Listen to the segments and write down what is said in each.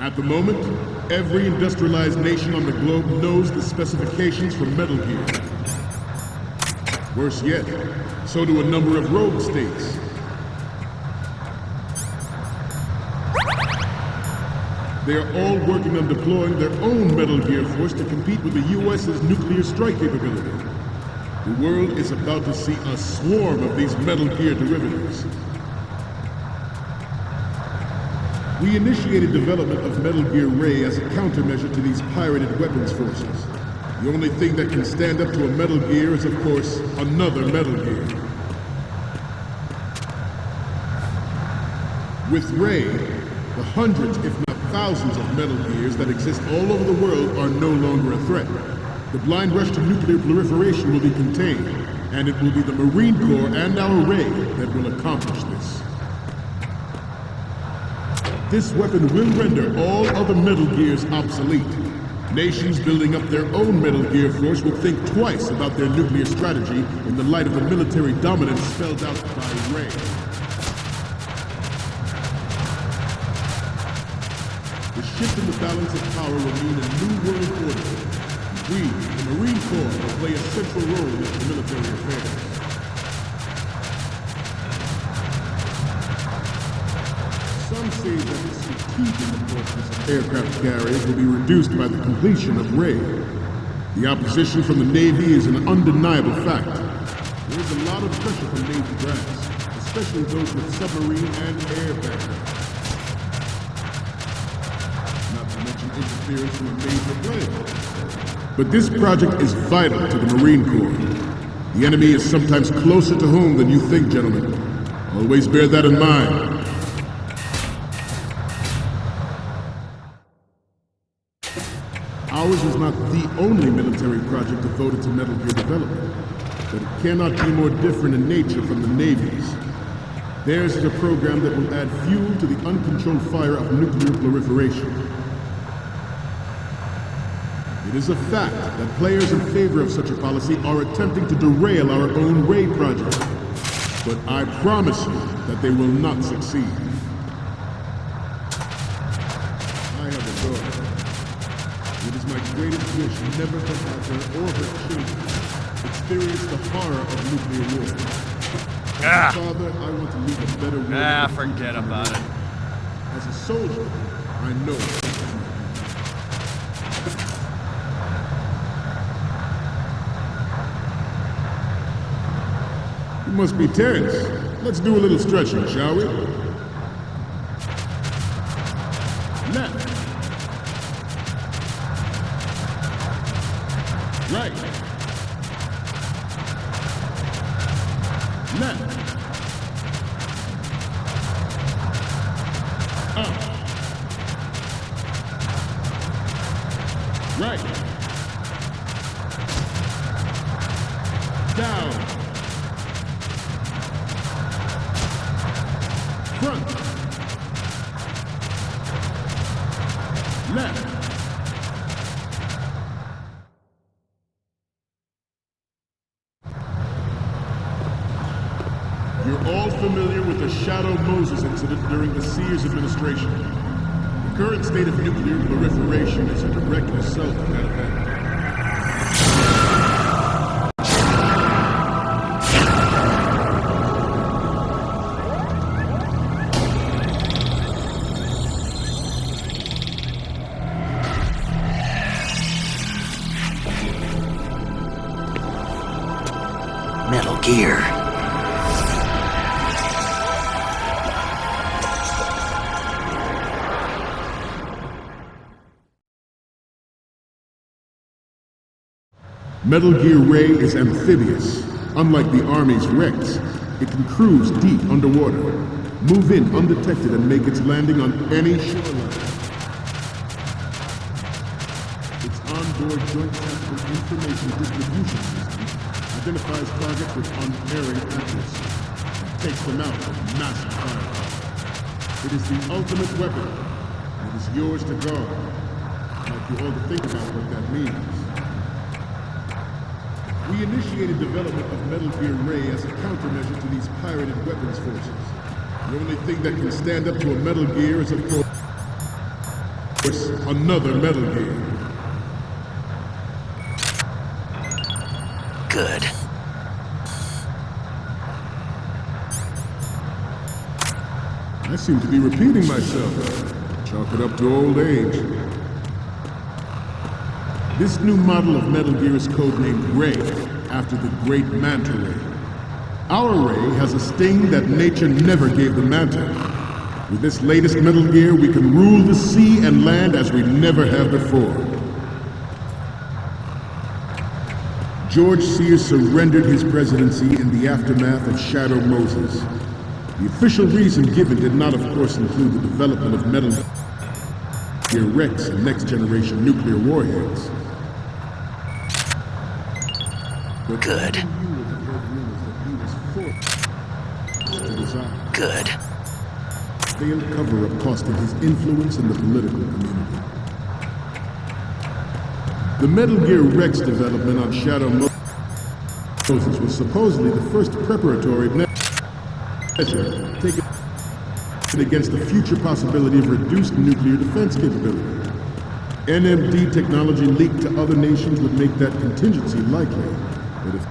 At the moment, every industrialized nation on the globe knows the specifications for Metal Gear. Worse yet, so do a number of rogue states. They are all working on deploying their own Metal Gear force to compete with the US's nuclear strike capability. The world is about to see a swarm of these Metal Gear derivatives. We initiated development of Metal Gear Ray as a countermeasure to these pirated weapons forces. The only thing that can stand up to a Metal Gear is, of course, another Metal Gear. With Ray, the hundreds, if not thousands of Metal Gears that exist all over the world are no longer a threat. The blind rush to nuclear proliferation will be contained, and it will be the Marine Corps and our Ray that will accomplish this. This weapon will render all other Metal Gears obsolete. Nations building up their own Metal Gear force will think twice about their nuclear strategy in the light of the military dominance spelled out by Ray. The shift in the balance of power will mean a new world order. We, the Marine Corps, will play a central role in military affairs. Some say that the strategic importance of aircraft carriers will be reduced by the completion of Ray. The opposition from the Navy is an undeniable fact. There is a lot of pressure from Navy brass, especially those with submarine and air backgrounds. Not to mention interference from a major player. But this project is vital to the Marine Corps. The enemy is sometimes closer to home than you think, gentlemen. Always bear that in mind. Ours is not the only military project devoted to Metal Gear development, but it cannot be more different in nature from the Navy's. Theirs is a program that will add fuel to the uncontrolled fire of nuclear proliferation. It is a fact that players in favor of such a policy are attempting to derail our own Ray project, but I promise you that they will not succeed. I have a daughter. It is my greatest wish never to have her or her children experience the horror of nuclear war. As a father, I want to leave a better world. Forget about it. As a soldier, I know. You must be tense. Let's do a little stretching, shall we? Left. Right. Left. Up. Right. Down. Front. Left. You're all familiar with the Shadow Moses incident during the Sears administration. The current state of nuclear proliferation is a direct result of that event. Metal Gear. Metal Gear Ray is amphibious. Unlike the Army's Rex, it can cruise deep underwater, move in undetected and make its landing on any shoreline. Its onboard joint tactical information distribution system identifies targets with unerring accuracy and takes them out with massive firepower. It is the ultimate weapon, and it is yours to guard. I'd like you all to think about what that means. We initiated development of Metal Gear Ray as a countermeasure to these pirated weapons forces. The only thing that can stand up to a Metal Gear is, of course, Another Metal Gear. Good. I seem to be repeating myself. Chalk it up to old age. This new model of Metal Gear is codenamed Ray, after the great Manta Ray. Our Ray has a sting that nature never gave the Manta. With this latest Metal Gear, we can rule the sea and land as we never have before. George Sears surrendered his presidency in the aftermath of Shadow Moses. The official reason given did not, of course, include the development of Metal Gear Rex and next-generation nuclear warheads. But Good. Good. Failed cover-up cost him his influence in the political community. The Metal Gear Rex development on Shadow Moses was supposedly the first preparatory measure taken against the future possibility of reduced nuclear defense capability. NMD technology leaked to other nations would make that contingency likely, but if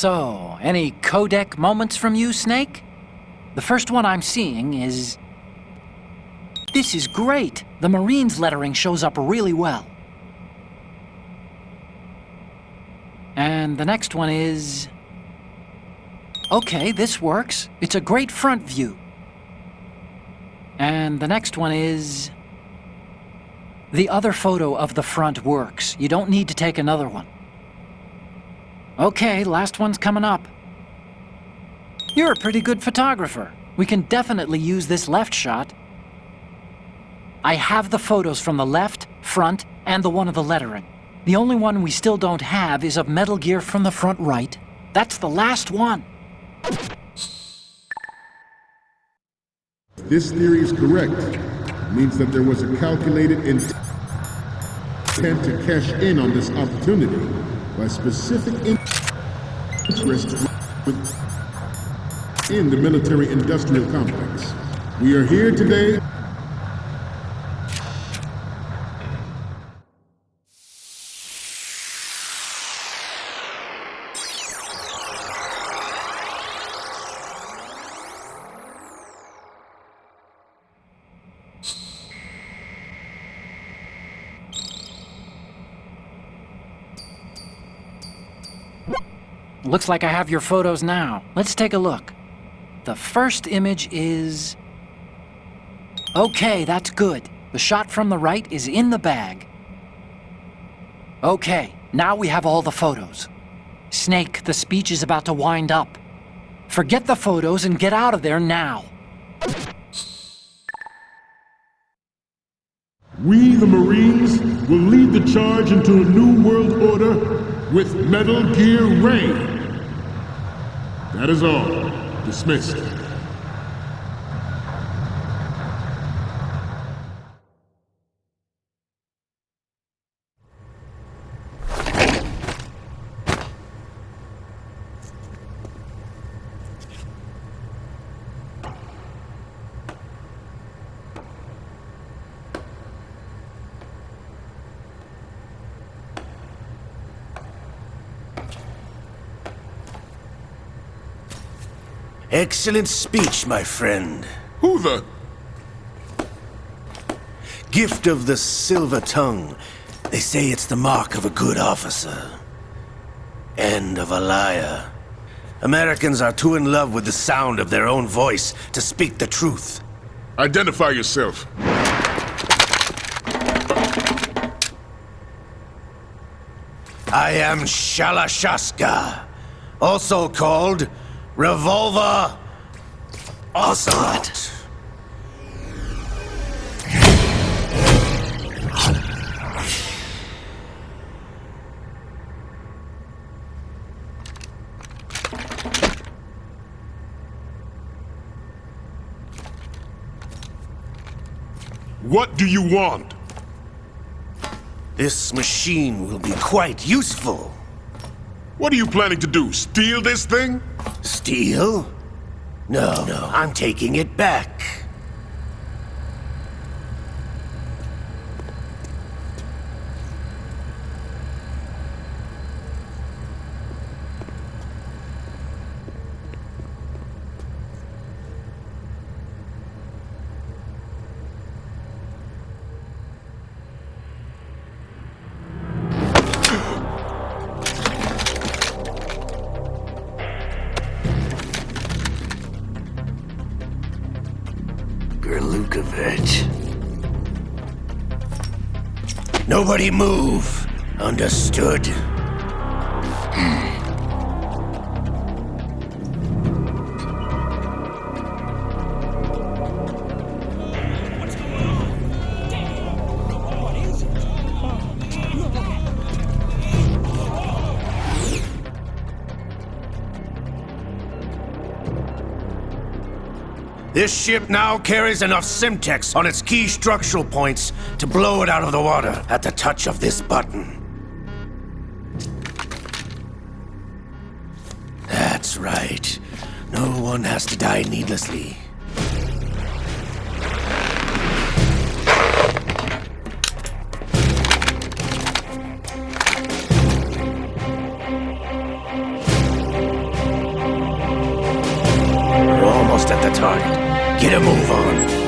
So, any codec moments from you, Snake? The first one I'm seeing is... This is great! The Marines lettering shows up really well. And the next one is... Okay, this works. It's a great front view. And the next one is... The other photo of the front works. You don't need to take another one. Okay, last one's coming up. You're a pretty good photographer. We can definitely use this left shot. I have the photos from the left, front, and the one of the lettering. The only one we still don't have is of Metal Gear from the front right. That's the last one. this theory is correct, it means that there was a calculated intent to cash in on this opportunity by specific interests in the military-industrial complex. We are here today Looks like I have your photos now. Let's take a look. The first image is... Okay, that's good. The shot from the right is in the bag. Okay, now we have all the photos. Snake, the speech is about to wind up. Forget the photos and get out of there now. we, the Marines, will lead the charge into a new world order with Metal Gear Ray. That is all. Dismissed. Excellent speech, my friend. Who the? Gift of the silver tongue. They say it's the mark of a good officer. And of a liar. Americans are too in love with the sound of their own voice to speak the truth. Identify yourself. I am Shalashaska, also called Revolver Ocelot. What do you want? This machine will be quite useful. What are you planning to do? Steal this thing? Steal? No, I'm taking it back. Nobody move. Understood? This ship now carries enough Simtex on its key structural points to blow it out of the water at the touch of this button. That's right. No one has to die needlessly. We're almost at the target. Get a move on.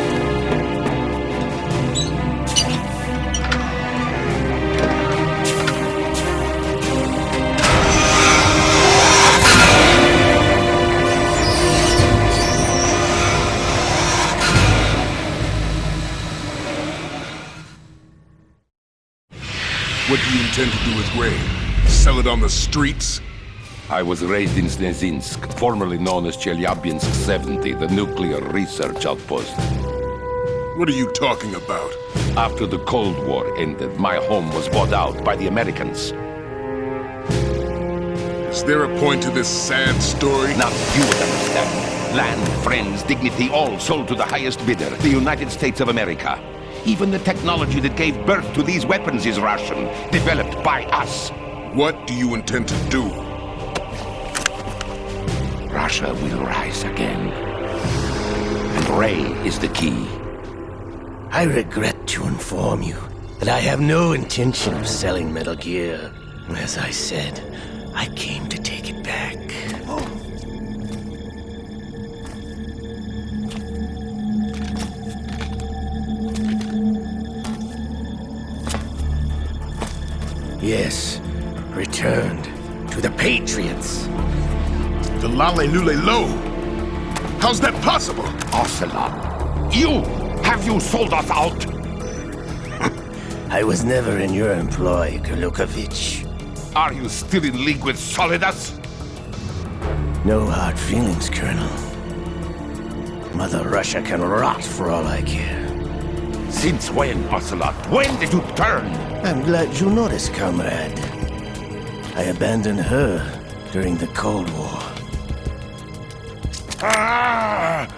What do you intend to do with grain? Sell it on the streets? I was raised in Snezinsk, formerly known as Chelyabinsk 70, the nuclear research outpost. What are you talking about? After the Cold War ended, my home was bought out by the Americans. Is there a point to this sad story? Now you would understand. Land, friends, dignity, all sold to the highest bidder, the United States of America. Even the technology that gave birth to these weapons is Russian, developed by us. What do you intend to do? Russia will rise again. And Ray is the key. I regret to inform you that I have no intention of selling Metal Gear. As I said, I came to take it back. Yes, returned to the Patriots. The Lale Lule Lo? How's that possible? Ocelot, you! Have you sold us out? I was never in your employ, Kurlukovich. Are you still in league with Solidus? No hard feelings, Colonel. Mother Russia can rot for all I care. Since when, Ocelot? When did you turn? I'm glad you noticed, comrade. I abandoned her during the Cold War. Ah!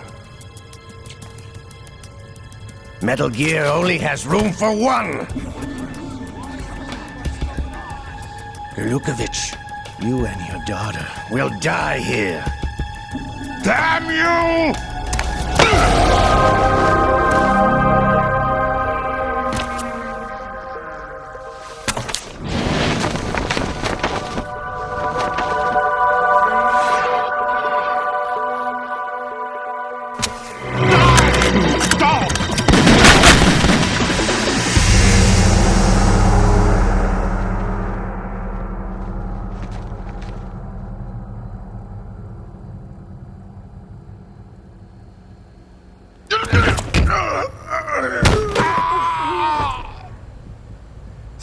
Metal Gear only has room for one! Kurlukovich, you and your daughter will die here. Damn you!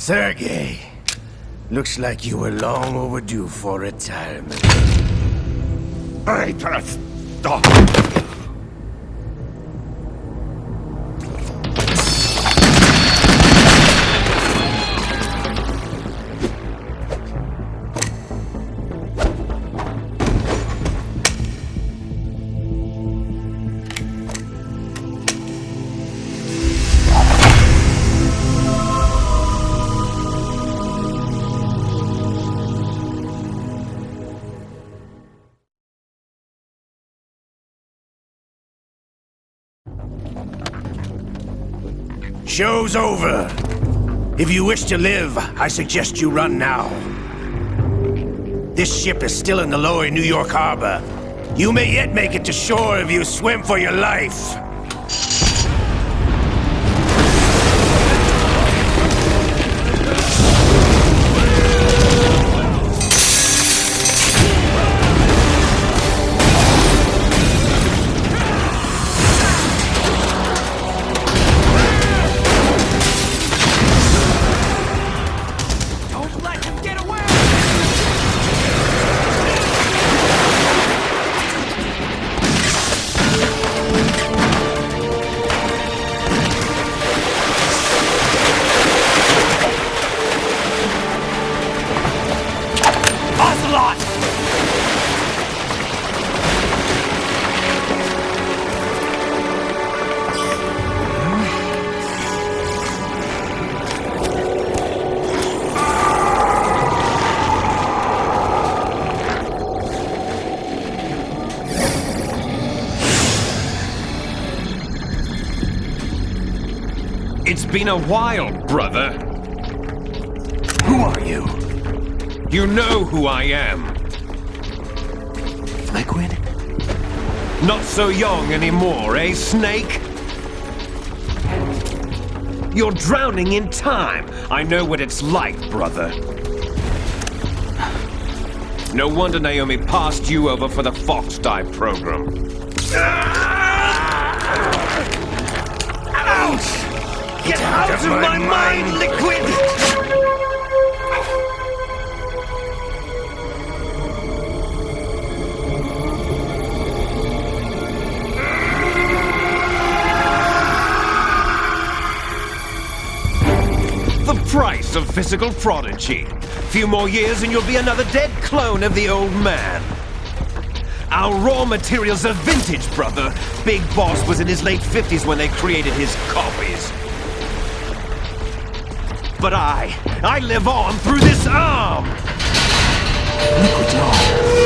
Sergei, looks like you were long overdue for retirement. Traitorous dog! Show's over. If you wish to live, I suggest you run now. This ship is still in the lower New York harbor. You may yet make it to shore if you swim for your life. It's been a while, brother. Who are you? You know who I am. Liquid? Not so young anymore, eh, Snake? You're drowning in time. I know what it's like, brother. No wonder Naomi passed you over for the Fox Dive program. Ouch! Get out of my mind, Liquid! The price of physical prodigy. Few more years and you'll be another dead clone of the old man. Our raw materials are vintage, brother. Big Boss was in his late 50s when they created his copies. But I live on through this arm! Liquid's arm.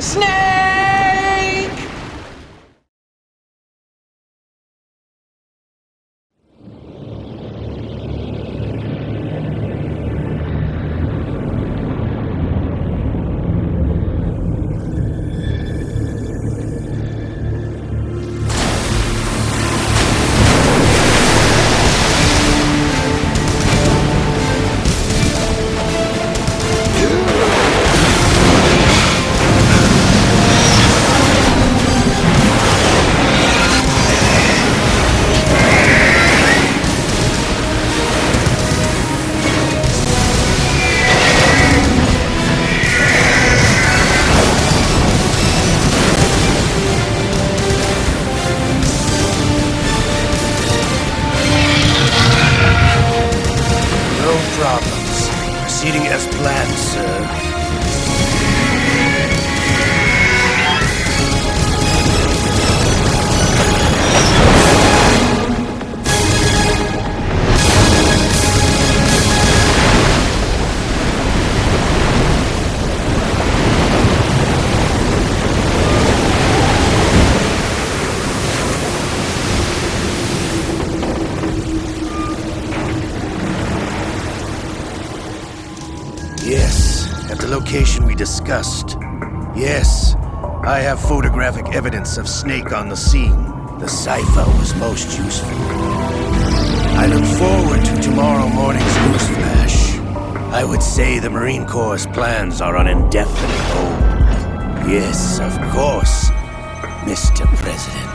Snake! Problems. Proceeding as planned, sir. Yes, at the location we discussed. Yes, I have photographic evidence of Snake on the scene. The cipher was most useful. I look forward to tomorrow morning's news flash. I would say the Marine Corps' plans are on indefinite hold. Yes, of course, Mr. President.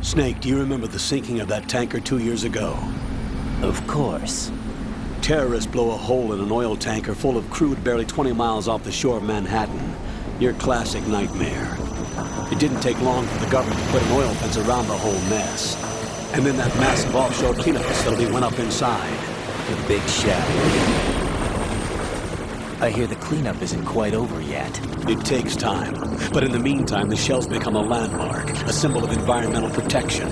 Snake, do you remember the sinking of that tanker 2 years ago? Of course. Terrorists blow a hole in an oil tanker full of crude barely 20 miles off the shore of Manhattan. Your classic nightmare. It didn't take long for the government to put an oil fence around the whole mess. And then that massive offshore cleanup facility went up inside. The big shell. I hear the cleanup isn't quite over yet. It takes time. But in the meantime, the shell's become a landmark, a symbol of environmental protection.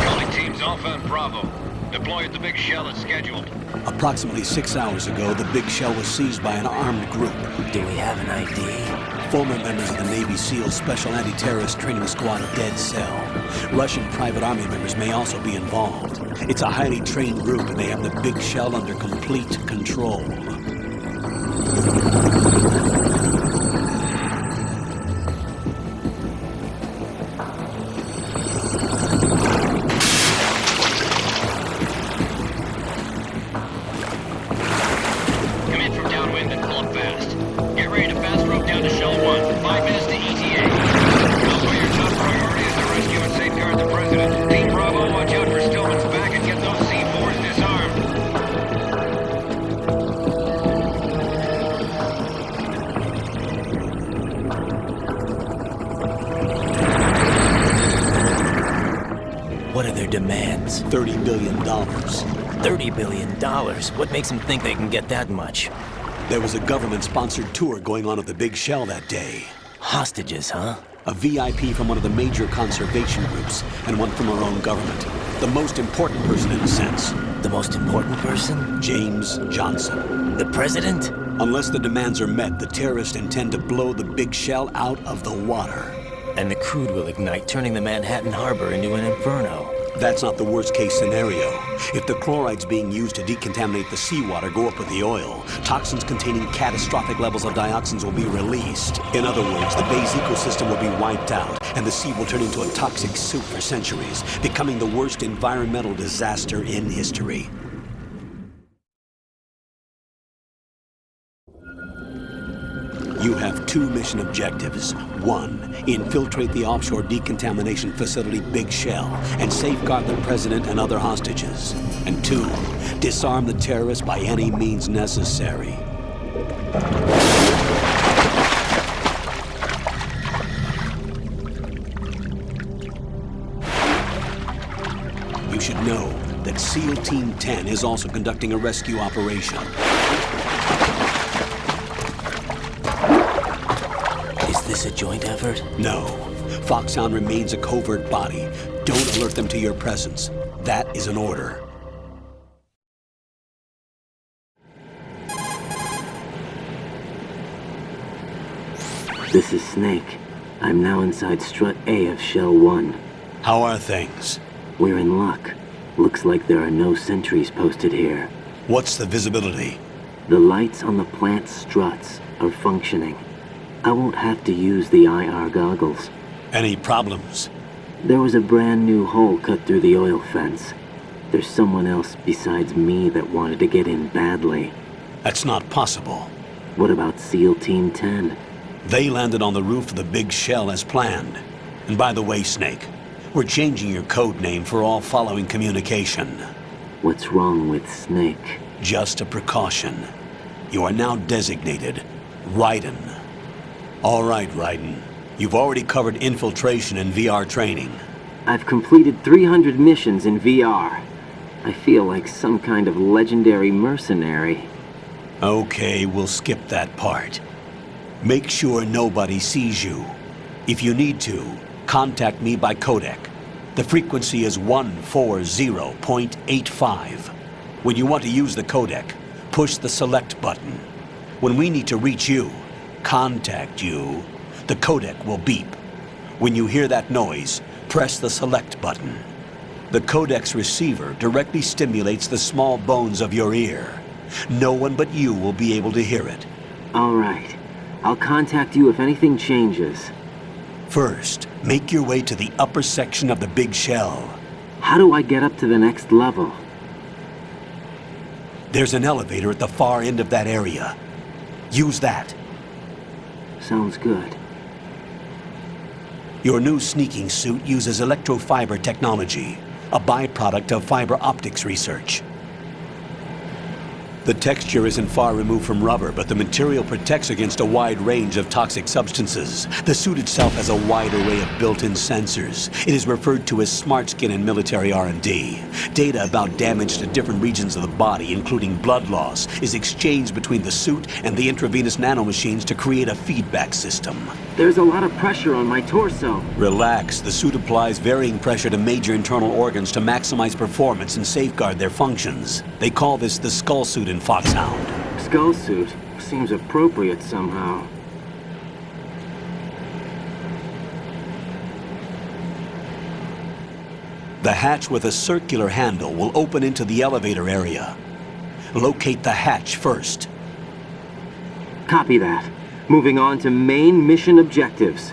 Calling teams Alpha and Bravo. Deploy at the big shell as scheduled. Approximately 6 hours ago, the big shell was seized by an armed group. Do we have an ID? Former members of the Navy SEAL Special Anti-Terrorist Training Squad Dead Cell. Russian private army members may also be involved. It's a highly trained group and they have the big shell under complete control. Come in from downwind and pull up fast. Get ready to fast rope down to Shell 1. 5 minutes to ETA. Elsewhere, your top priority is to rescue and safeguard the President. Team Bravo, watch out for Stillman's back and get those C4s disarmed. What are their demands? $30 billion. $30 billion? What makes them think they can get that much? There was a government-sponsored tour going on at the big shell that day. Hostages, huh? A VIP from one of the major conservation groups, and one from our own government. The most important person in a sense. The most important person? James Johnson. The President? Unless the demands are met, the terrorists intend to blow the big shell out of the water. And the crude will ignite, turning the Manhattan harbor into an inferno. That's not the worst-case scenario. If the chlorides being used to decontaminate the seawater go up with the oil, toxins containing catastrophic levels of dioxins will be released. In other words, the bay's ecosystem will be wiped out, and the sea will turn into a toxic soup for centuries, becoming the worst environmental disaster in history. You have 2 mission objectives. 1, infiltrate the offshore decontamination facility Big Shell and safeguard the president and other hostages. And 2, disarm the terrorists by any means necessary. You should know that SEAL Team 10 is also conducting a rescue operation. Is this a joint effort? No. Foxhound remains a covert body. Don't alert them to your presence. That is an order. This is Snake. I'm now inside Strut A of Shell 1. How are things? We're in luck. Looks like there are no sentries posted here. What's the visibility? The lights on the plant struts are functioning. I won't have to use the IR goggles. Any problems? There was a brand new hole cut through the oil fence. There's someone else besides me that wanted to get in badly. That's not possible. What about SEAL Team 10? They landed on the roof of the Big Shell as planned. And by the way, Snake, we're changing your code name for all following communication. What's wrong with Snake? Just a precaution. You are now designated Raiden. All right, Raiden. You've already covered infiltration and VR training. I've completed 300 missions in VR. I feel like some kind of legendary mercenary. Okay, we'll skip that part. Make sure nobody sees you. If you need to, contact me by codec. The frequency is 140.85. When you want to use the codec, push the select button. When we need to reach you, contact you, the codec will beep. When you hear that noise, press the select button. The codec's receiver directly stimulates the small bones of your ear. No one but you will be able to hear it. All right. I'll contact you if anything changes. First, make your way to the upper section of the Big Shell. How do I get up to the next level? There's an elevator at the far end of that area. Use that. Sounds good. Your new sneaking suit uses electrofiber technology, a byproduct of fiber optics research. The texture isn't far removed from rubber, but the material protects against a wide range of toxic substances. The suit itself has a wide array of built-in sensors. It is referred to as smart skin in military R&D. Data about damage to different regions of the body, including blood loss, is exchanged between the suit and the intravenous nanomachines to create a feedback system. There's a lot of pressure on my torso. Relax. The suit applies varying pressure to major internal organs to maximize performance and safeguard their functions. They call this the skull suit in Foxhound. Skull suit seems appropriate somehow. The hatch with a circular handle will open into the elevator area. Locate the hatch first. Copy that. Moving on to main mission objectives.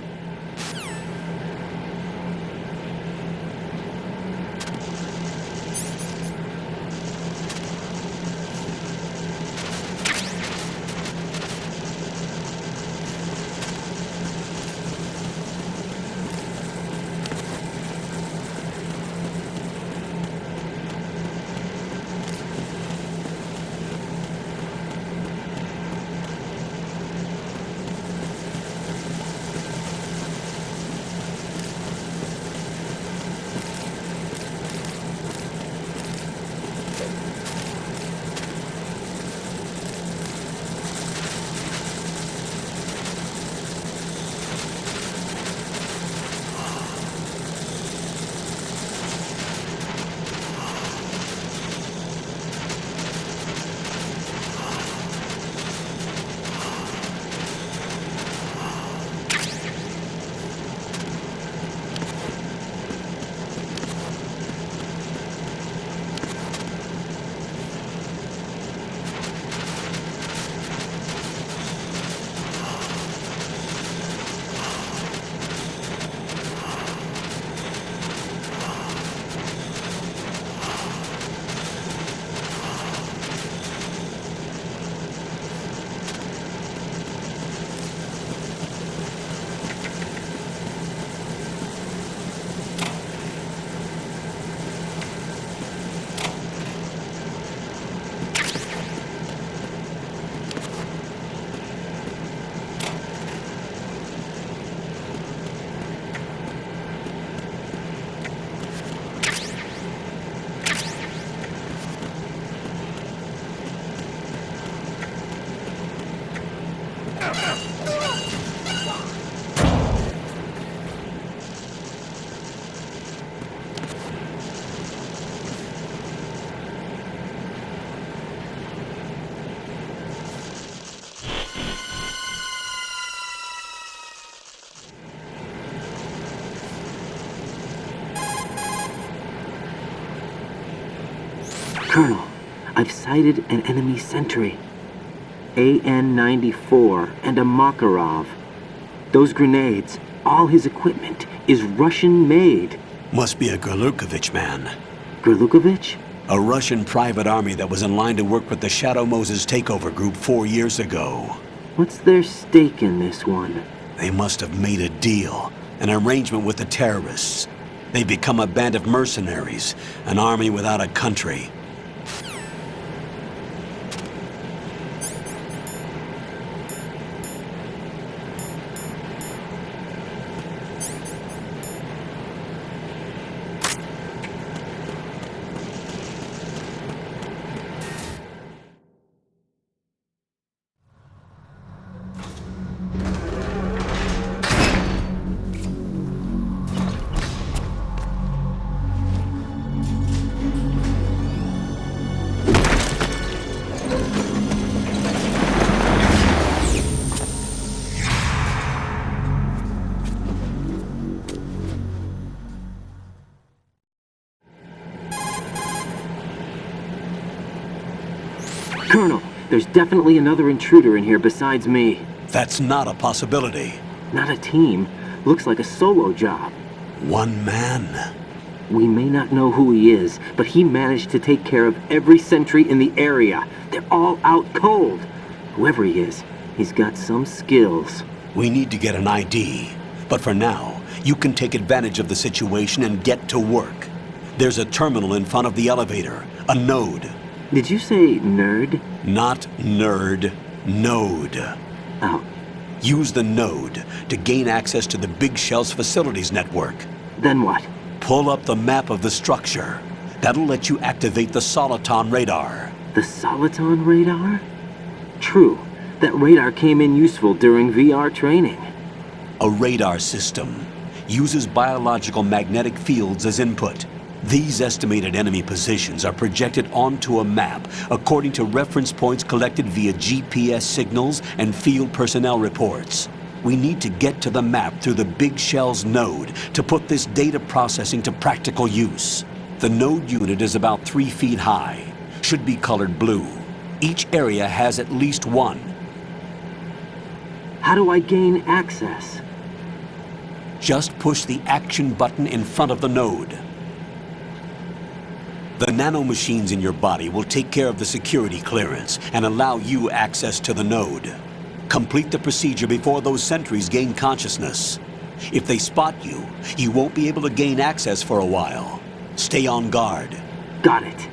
Colonel, I've sighted an enemy sentry. AN-94 and a Makarov. Those grenades, all his equipment, is Russian-made. Must be a Gerlukovich man. Gerlukovich? A Russian private army that was in line to work with the Shadow Moses takeover group 4 years ago. What's their stake in this one? They must have made a deal, an arrangement with the terrorists. They've become a band of mercenaries, an army without a country. Colonel, there's definitely another intruder in here besides me. That's not a possibility. Not a team. Looks like a solo job. One man. We may not know who he is, but he managed to take care of every sentry in the area. They're all out cold. Whoever he is, he's got some skills. We need to get an ID. But for now, you can take advantage of the situation and get to work. There's a terminal in front of the elevator, a node. Did you say nerd? Not nerd, node. Oh. Use the node to gain access to the Big Shell's facilities network. Then what? Pull up the map of the structure. That'll let you activate the Soliton radar. The Soliton radar? True. That radar came in useful during VR training. A radar system uses biological magnetic fields as input. These estimated enemy positions are projected onto a map according to reference points collected via GPS signals and field personnel reports. We need to get to the map through the Big Shell's node to put this data processing to practical use. The node unit is about 3 feet high, should be colored blue. Each area has at least one. How do I gain access? Just push the action button in front of the node. The nanomachines in your body will take care of the security clearance and allow you access to the node. Complete the procedure before those sentries gain consciousness. If they spot you, you won't be able to gain access for a while. Stay on guard. Got it.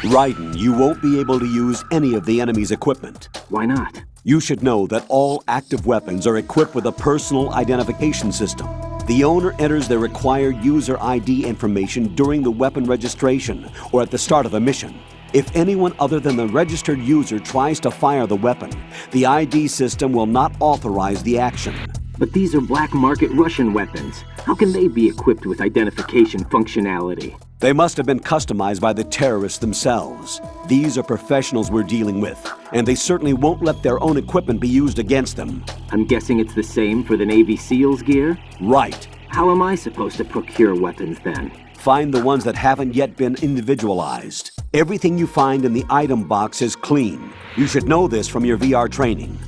Raiden, you won't be able to use any of the enemy's equipment. Why not? You should know that all active weapons are equipped with a personal identification system. The owner enters their required user ID information during the weapon registration or at the start of a mission. If anyone other than the registered user tries to fire the weapon, the ID system will not authorize the action. But these are black market Russian weapons. How can they be equipped with identification functionality? They must have been customized by the terrorists themselves. These are professionals we're dealing with, and they certainly won't let their own equipment be used against them. I'm guessing it's the same for the Navy SEALs gear? Right. How am I supposed to procure weapons then? Find the ones that haven't yet been individualized. Everything you find in the item box is clean. You should know this from your VR training.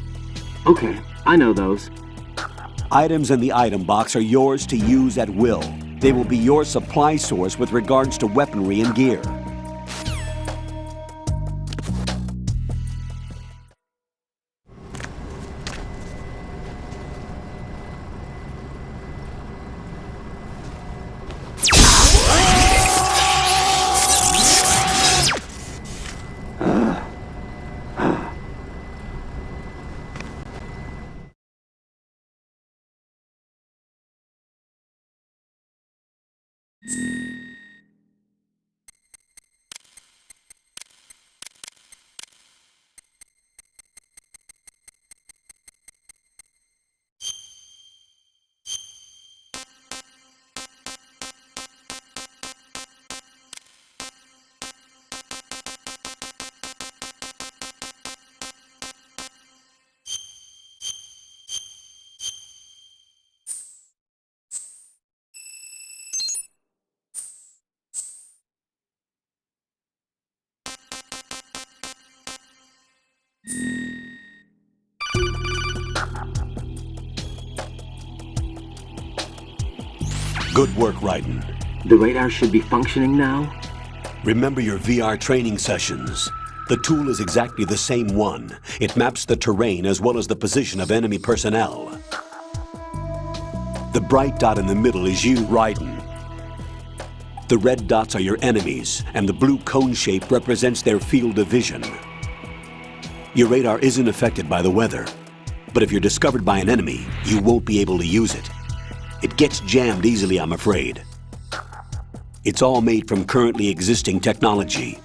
Okay, I know those. Items in the item box are yours to use at will. They will be your supply source with regards to weaponry and gear. Good work, Raiden. The radar should be functioning now? Remember your VR training sessions. The tool is exactly the same one. It maps the terrain as well as the position of enemy personnel. The bright dot in the middle is you, Raiden. The red dots are your enemies, and the blue cone shape represents their field of vision. Your radar isn't affected by the weather, but if you're discovered by an enemy, you won't be able to use it. It gets jammed easily, I'm afraid. It's all made from currently existing technology.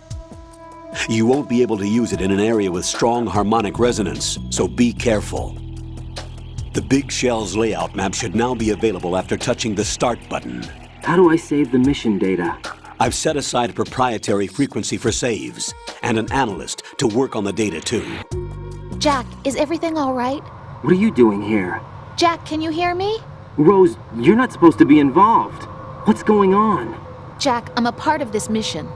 You won't be able to use it in an area with strong harmonic resonance, so be careful. The Big Shell's layout map should now be available after touching the Start button. How do I save the mission data? I've set aside a proprietary frequency for saves, and an analyst to work on the data too. Jack, is everything all right? What are you doing here? Jack, can you hear me? Rose, you're not supposed to be involved. What's going on? Jack, I'm a part of this mission.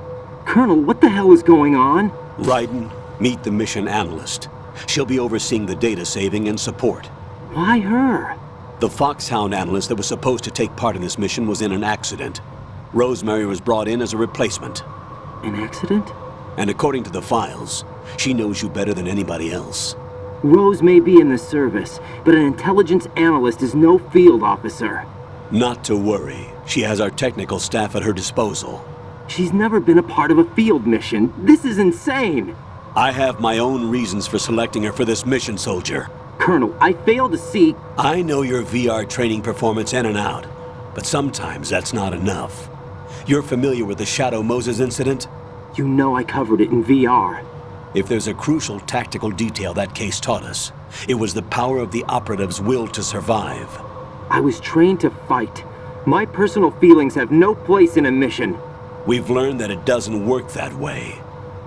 Colonel, what the hell is going on? Raiden, meet the mission analyst. She'll be overseeing the data saving and support. Why her? The Foxhound analyst that was supposed to take part in this mission was in an accident. Rosemary was brought in as a replacement. An accident? And according to the files, she knows you better than anybody else. Rose may be in the service, but an intelligence analyst is no field officer. Not to worry. She has our technical staff at her disposal. She's never been a part of a field mission. This is insane! I have my own reasons for selecting her for this mission, soldier. Colonel, I fail to see... I know your VR training performance in and out, but sometimes that's not enough. You're familiar with the Shadow Moses incident? You know I covered it in VR. If there's a crucial tactical detail that case taught us, it was the power of the operative's will to survive. I was trained to fight. My personal feelings have no place in a mission. We've learned that it doesn't work that way.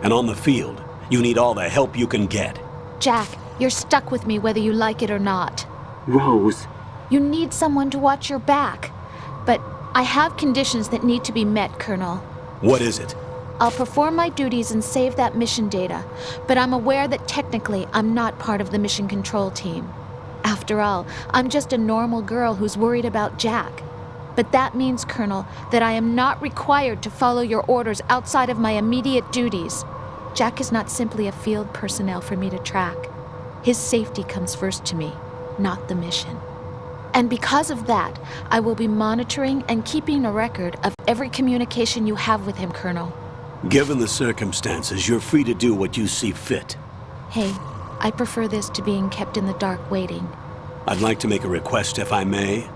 And on the field, you need all the help you can get. Jack, you're stuck with me whether you like it or not. Rose. You need someone to watch your back. But I have conditions that need to be met, Colonel. What is it? I'll perform my duties and save that mission data, but I'm aware that technically I'm not part of the mission control team. After all, I'm just a normal girl who's worried about Jack. But that means, Colonel, that I am not required to follow your orders outside of my immediate duties. Jack is not simply a field personnel for me to track. His safety comes first to me, not the mission. And because of that, I will be monitoring and keeping a record of every communication you have with him, Colonel. Given the circumstances, you're free to do what you see fit. Hey, I prefer this to being kept in the dark waiting. I'd like to make a request, if I may.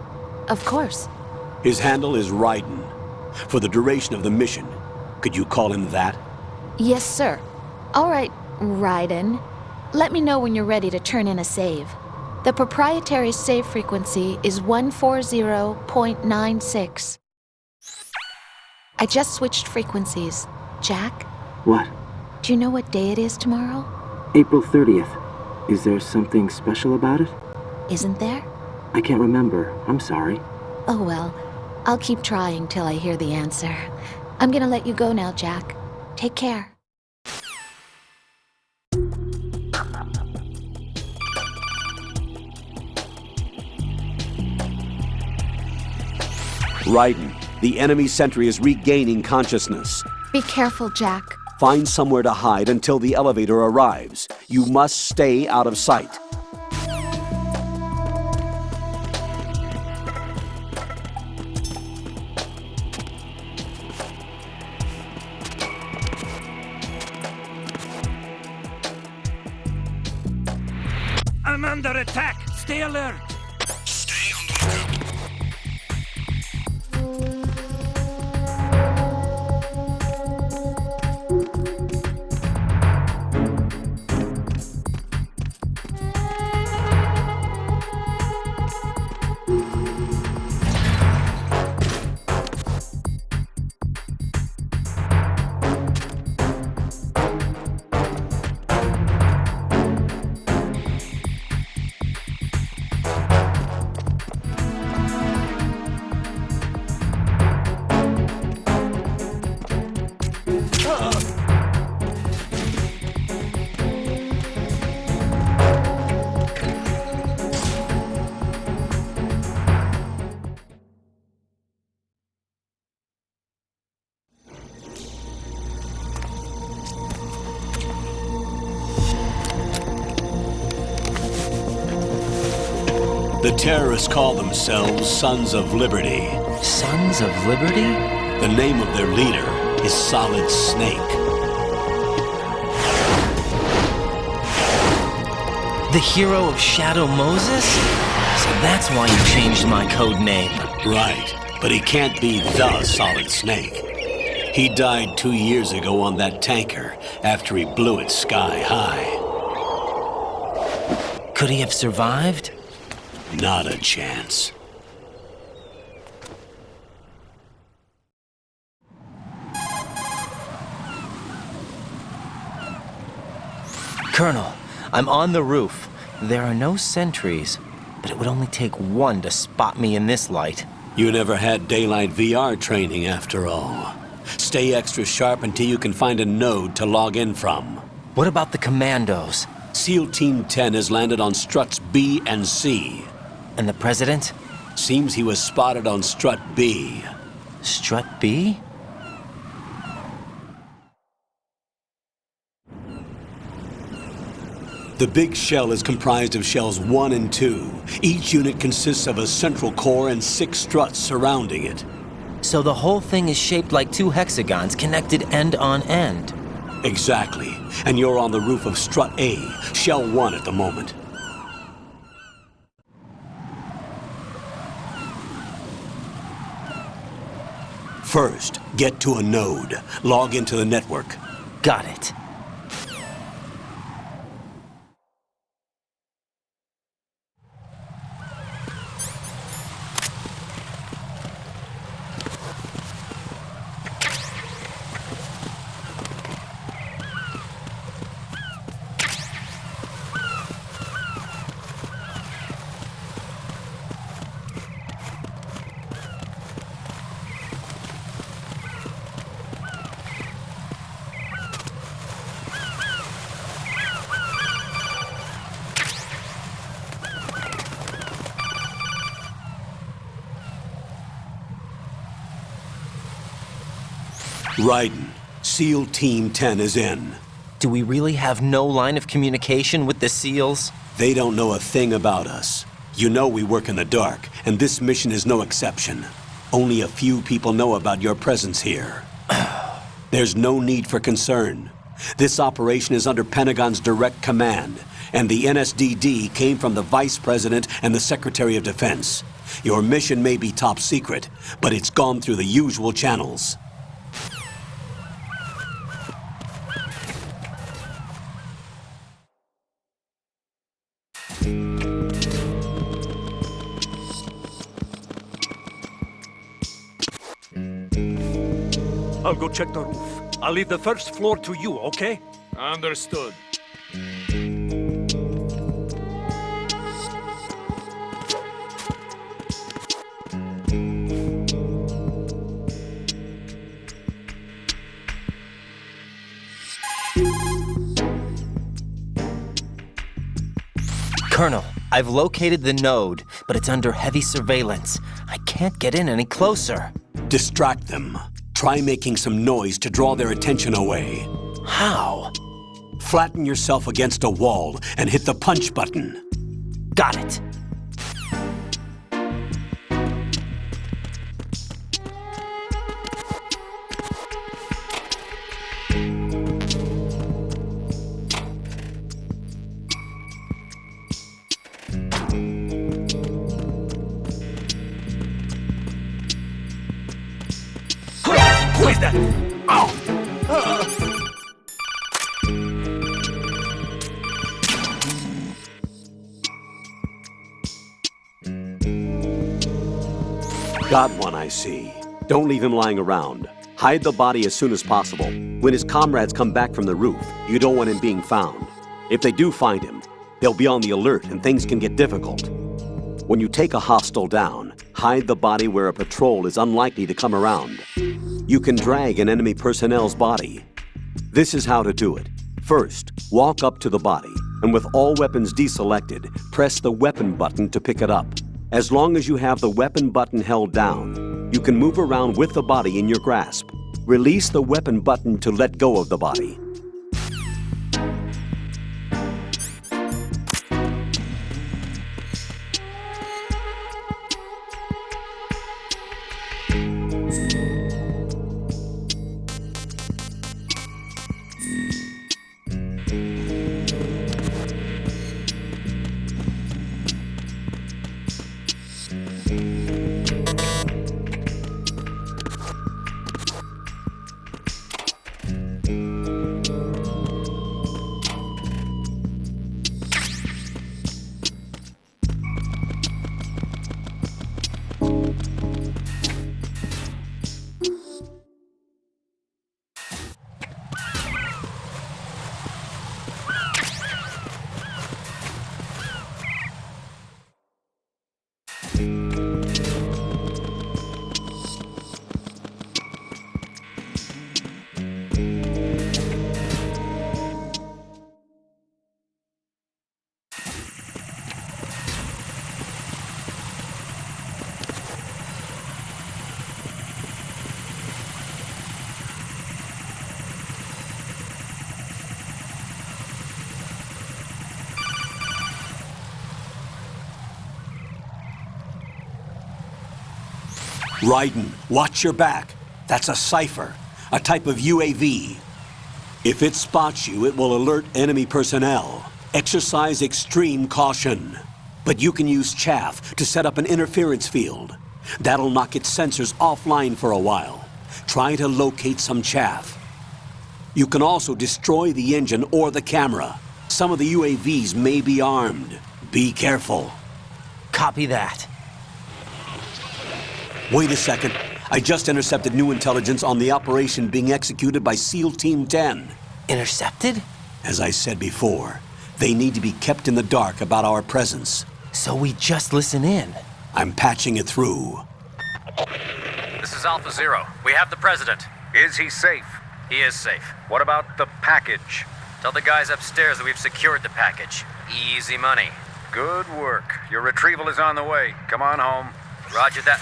Of course. His handle is Raiden. For the duration of the mission, could you call him that? Yes, sir. All right, Raiden. Let me know when you're ready to turn in a save. The proprietary save frequency is 140.96. I just switched frequencies. Jack? What? Do you know what day it is tomorrow? April 30th. Is there something special about it? Isn't there? I can't remember. I'm sorry. Oh well, I'll keep trying till I hear the answer. I'm gonna let you go now, Jack. Take care. Raiden, the enemy sentry is regaining consciousness. Be careful, Jack. Find somewhere to hide until the elevator arrives. You must stay out of sight. I'm under attack! Stay alert! Stay on the lookout. The terrorists call themselves Sons of Liberty. Sons of Liberty? The name of their leader is Solid Snake. The hero of Shadow Moses? So that's why you changed my code name. Right, but he can't be the Solid Snake. He died 2 years ago on that tanker after he blew it sky high. Could he have survived? Not a chance. Colonel, I'm on the roof. There are no sentries, but it would only take one to spot me in this light. You never had daylight VR training after all. Stay extra sharp until you can find a node to log in from. What about the commandos? SEAL Team 10 has landed on struts B and C. And the president? Seems he was spotted on strut B. Strut B? The big shell is comprised of shells 1 and 2. Each unit consists of a central core and 6 struts surrounding it. So the whole thing is shaped like 2 hexagons connected end on end. Exactly. And you're on the roof of strut A, shell 1 at the moment. First, get to a node. Log into the network. Got it. Raiden, SEAL Team 10 is in. Do we really have no line of communication with the SEALs? They don't know a thing about us. You know we work in the dark, and this mission is no exception. Only a few people know about your presence here. There's no need for concern. This operation is under Pentagon's direct command, and the NSDD came from the Vice President and the Secretary of Defense. Your mission may be top secret, but it's gone through the usual channels. I'll go check the roof. I'll leave the first floor to you, okay? Understood. Colonel, I've located the node, but it's under heavy surveillance. I can't get in any closer. Distract them. Try making some noise to draw their attention away. How? Flatten yourself against a wall and hit the punch button. Got it. Who is that? Ow! Got one, I see. Don't leave him lying around. Hide the body as soon as possible. When his comrades come back from the roof, you don't want him being found. If they do find him, they'll be on the alert and things can get difficult. When you take a hostile down, hide the body where a patrol is unlikely to come around. You can drag an enemy personnel's body. This is how to do it. First, walk up to the body, and with all weapons deselected, press the weapon button to pick it up. As long as you have the weapon button held down, you can move around with the body in your grasp. Release the weapon button to let go of the body. Raiden, watch your back. That's a cipher, a type of UAV. If it spots you, it will alert enemy personnel. Exercise extreme caution. But you can use chaff to set up an interference field. That'll knock its sensors offline for a while. Try to locate some chaff. You can also destroy the engine or the camera. Some of the UAVs may be armed. Be careful. Copy that. Wait a second. I just intercepted new intelligence on the operation being executed by SEAL Team 10. Intercepted? As I said before, they need to be kept in the dark about our presence. So we just listen in. I'm patching it through. This is Alpha Zero. We have the president. Is he safe? He is safe. What about the package? Tell the guys upstairs that we've secured the package. Easy money. Good work. Your retrieval is on the way. Come on home. Roger that.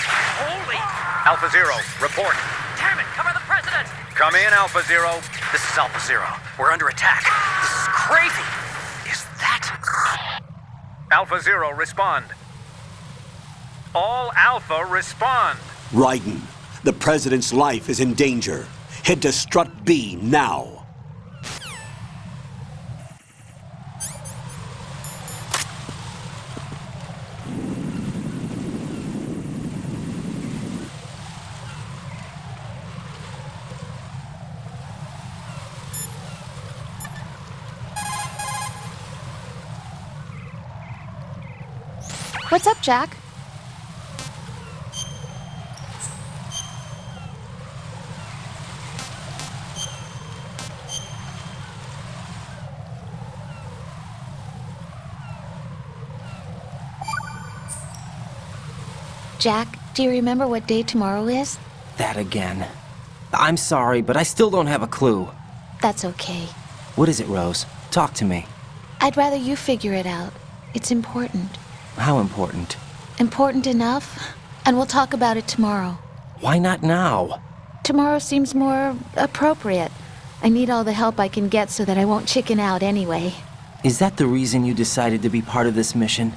Holy! Alpha Zero, report. Damn it, cover the president! Come in, Alpha Zero. This is Alpha Zero. We're under attack. This is crazy. Is that... Alpha Zero, respond. All Alpha, respond. Raiden, the president's life is in danger. Head to Strut B now. What's up, Jack? Jack, do you remember what day tomorrow is? That again. I'm sorry, but I still don't have a clue. That's okay. What is it, Rose? Talk to me. I'd rather you figure it out. It's important. How important? Important enough, and we'll talk about it tomorrow. Why not now? Tomorrow seems more appropriate. I need all the help I can get so that I won't chicken out anyway. Is that the reason you decided to be part of this mission?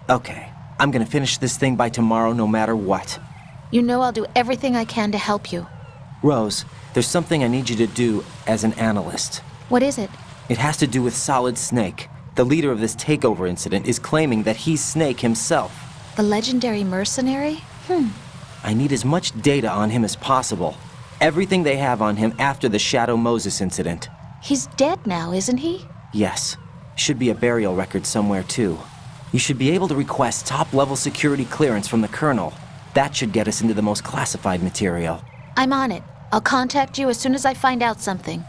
Okay, I'm gonna finish this thing by tomorrow no matter what. You know I'll do everything I can to help you. Rose, there's something I need you to do as an analyst. What is it? It has to do with Solid Snake. The leader of this takeover incident is claiming that he's Snake himself. The legendary mercenary? I need as much data on him as possible. Everything they have on him after the Shadow Moses incident. He's dead now, isn't he? Yes. Should be a burial record somewhere, too. You should be able to request top-level security clearance from the Colonel. That should get us into the most classified material. I'm on it. I'll contact you as soon as I find out something.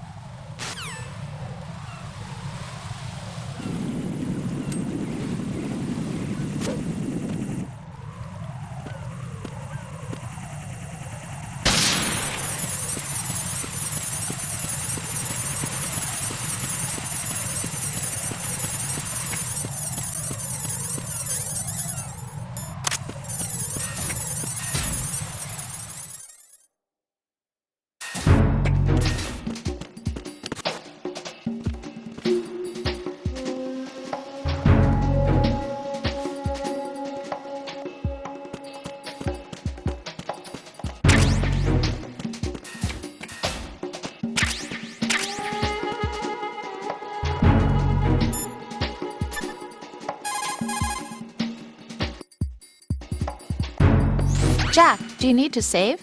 Jack, do you need to save?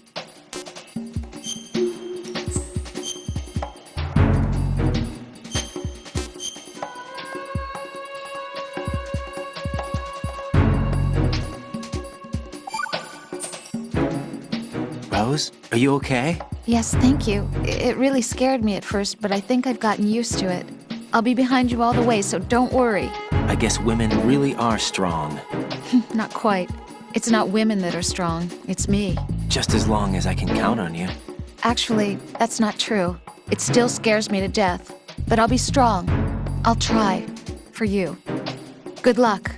Rose, are you okay? Yes, thank you. It really scared me at first, but I think I've gotten used to it. I'll be behind you all the way, so don't worry. I guess women really are strong. Not quite. It's not women that are strong, it's me. Just as long as I can count on you. Actually, that's not true. It still scares me to death. But I'll be strong. I'll try. For you. Good luck.